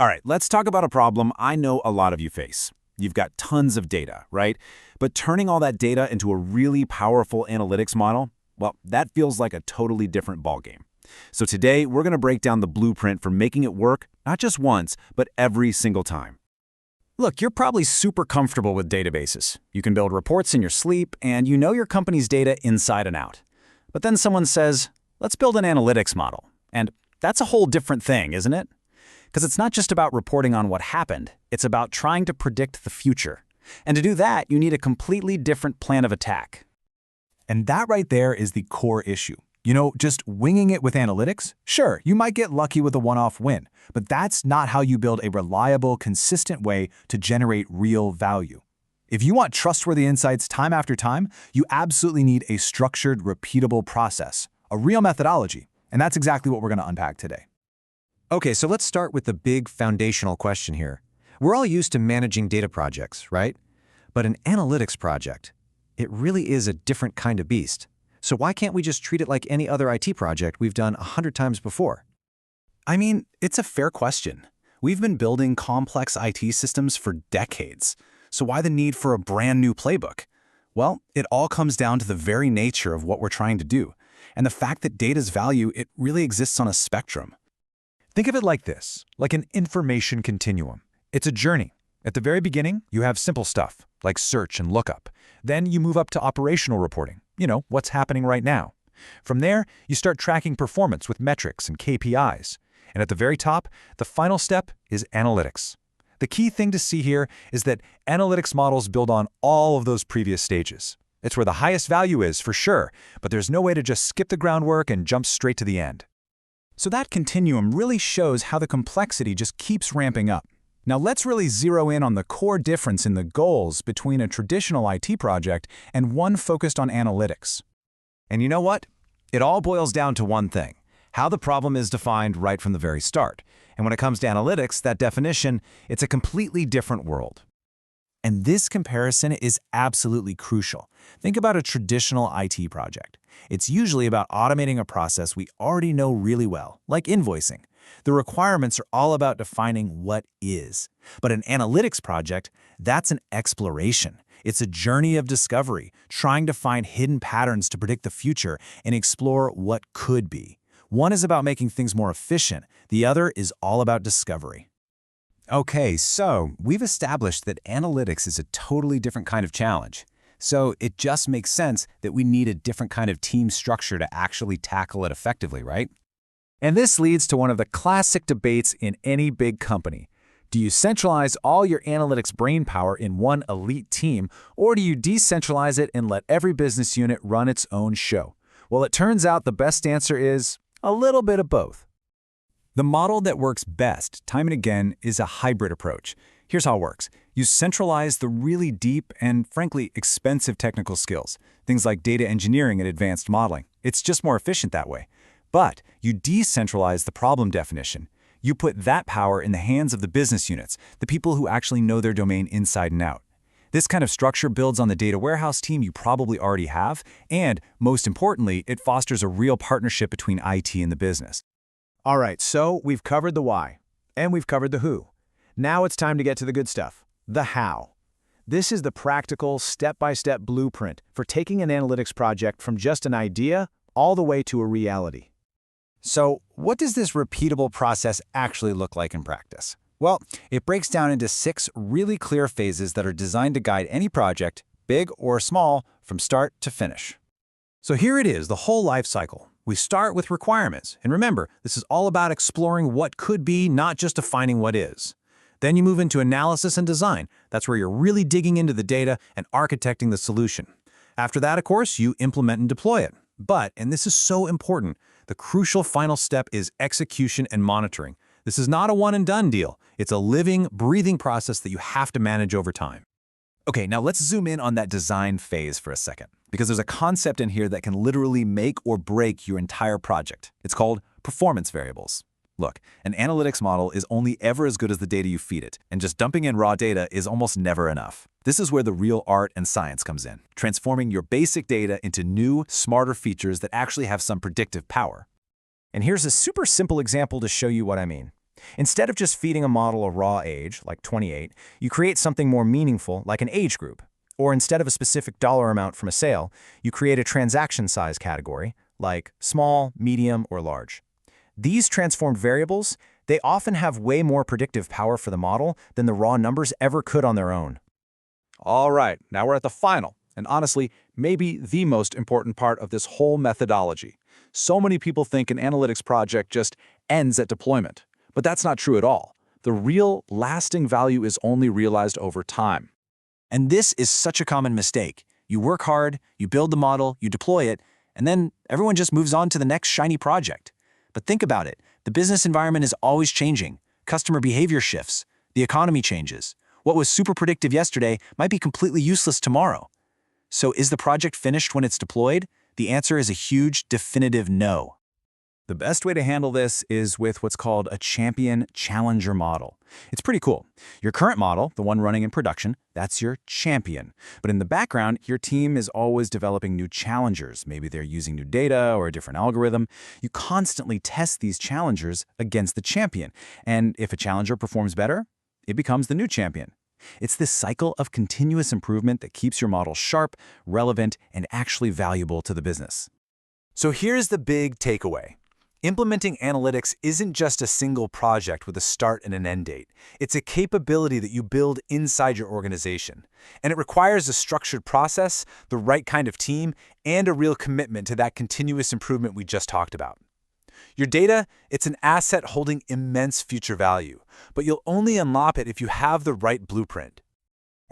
All right, let's talk about a problem I know a lot of you face. You've got tons of data, right? But turning all that data into a really powerful analytics model, well, that feels like a totally different ballgame. So today, we're going to break down the blueprint for making it work, not just once, but every single time. Look, you're probably super comfortable with databases. You can build reports in your sleep, and you know your company's data inside and out. But then someone says, let's build an analytics model. And that's a whole different thing, isn't it? Because it's not just about reporting on what happened, it's about trying to predict the future. And to do that, you need a completely different plan of attack. And that right there is the core issue. You know, just winging it with analytics? Sure, you might get lucky with a one-off win, but that's not how you build a reliable, consistent way to generate real value. If you want trustworthy insights time after time, you absolutely need a structured, repeatable process, a real methodology, and that's exactly what we're going to unpack today. Okay, so let's start with the big foundational question here. We're all used to managing data projects, right? But an analytics project, it really is a different kind of beast. So why can't we just treat it like any other IT project we've done 100 times before? I mean, it's a fair question. We've been building complex IT systems for decades. So why the need for a brand new playbook? Well, it all comes down to the very nature of what we're trying to do, and the fact that data's value, it really exists on a spectrum. Think of it like this, like an information continuum. It's a journey. At the very beginning, you have simple stuff, like search and lookup. Then you move up to operational reporting, what's happening right now. From there, you start tracking performance with metrics and KPIs. And at the very top, the final step is analytics. The key thing to see here is that analytics models build on all of those previous stages. It's where the highest value is, for sure, but there's no way to just skip the groundwork and jump straight to the end. So that continuum really shows how the complexity just keeps ramping up. Now let's really zero in on the core difference in the goals between a traditional IT project and one focused on analytics. And you know what? It all boils down to one thing: how the problem is defined right from the very start. And when it comes to analytics, that definition, it's a completely different world. And this comparison is absolutely crucial. Think about a traditional IT project. It's usually about automating a process we already know really well, like invoicing. The requirements are all about defining what is. But an analytics project, that's an exploration. It's a journey of discovery, trying to find hidden patterns to predict the future and explore what could be. One is about making things more efficient. The other is all about discovery. Okay, so we've established that analytics is a totally different kind of challenge. So it just makes sense that we need a different kind of team structure to actually tackle it effectively, right? And this leads to one of the classic debates in any big company. Do you centralize all your analytics brainpower in one elite team, or do you decentralize it and let every business unit run its own show? Well, it turns out the best answer is a little bit of both. The model that works best, time and again, is a hybrid approach. Here's how it works. You centralize the really deep and, frankly, expensive technical skills, things like data engineering and advanced modeling. It's just more efficient that way. But you decentralize the problem definition. You put that power in the hands of the business units, the people who actually know their domain inside and out. This kind of structure builds on the data warehouse team you probably already have, and, most importantly, it fosters a real partnership between IT and the business. All right, so we've covered the why, and we've covered the who. Now it's time to get to the good stuff, the how. This is the practical, step-by-step blueprint for taking an analytics project from just an idea all the way to a reality. So what does this repeatable process actually look like in practice? Well, it breaks down into 6 really clear phases that are designed to guide any project, big or small, from start to finish. So here it is, the whole life cycle. We start with requirements, and remember, this is all about exploring what could be, not just defining what is. Then you move into analysis and design. That's where you're really digging into the data and architecting the solution. After that, of course, you implement and deploy it. But, and this is so important, the crucial final step is execution and monitoring. This is not a one-and-done deal. It's a living, breathing process that you have to manage over time. Okay, now let's zoom in on that design phase for a second, because there's a concept in here that can literally make or break your entire project. It's called performance variables. Look, an analytics model is only ever as good as the data you feed it, and just dumping in raw data is almost never enough. This is where the real art and science comes in, transforming your basic data into new, smarter features that actually have some predictive power. And here's a super simple example to show you what I mean. Instead of just feeding a model a raw age, like 28, you create something more meaningful, like an age group. Or instead of a specific dollar amount from a sale, you create a transaction size category, like small, medium, or large. These transformed variables, they often have way more predictive power for the model than the raw numbers ever could on their own. All right, now we're at the final, and honestly, maybe the most important part of this whole methodology. So many people think an analytics project just ends at deployment, but that's not true at all. The real, lasting value is only realized over time. And this is such a common mistake. You work hard, you build the model, you deploy it, and then everyone just moves on to the next shiny project. But think about it. The business environment is always changing. Customer behavior shifts. The economy changes. What was super predictive yesterday might be completely useless tomorrow. So is the project finished when it's deployed? The answer is a huge, definitive no. The best way to handle this is with what's called a champion challenger model. It's pretty cool. Your current model, the one running in production, that's your champion. But in the background, your team is always developing new challengers. Maybe they're using new data or a different algorithm. You constantly test these challengers against the champion. And if a challenger performs better, it becomes the new champion. It's this cycle of continuous improvement that keeps your model sharp, relevant, and actually valuable to the business. So here's the big takeaway. Implementing analytics isn't just a single project with a start and an end date. It's a capability that you build inside your organization. And it requires a structured process, the right kind of team, and a real commitment to that continuous improvement we just talked about. Your data, it's an asset holding immense future value, but you'll only unlock it if you have the right blueprint.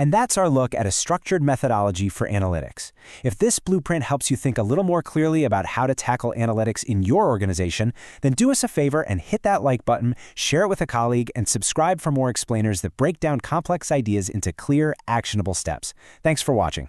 And that's our look at a structured methodology for analytics. If this blueprint helps you think a little more clearly about how to tackle analytics in your organization, then do us a favor and hit that like button, share it with a colleague, and subscribe for more explainers that break down complex ideas into clear, actionable steps. Thanks for watching.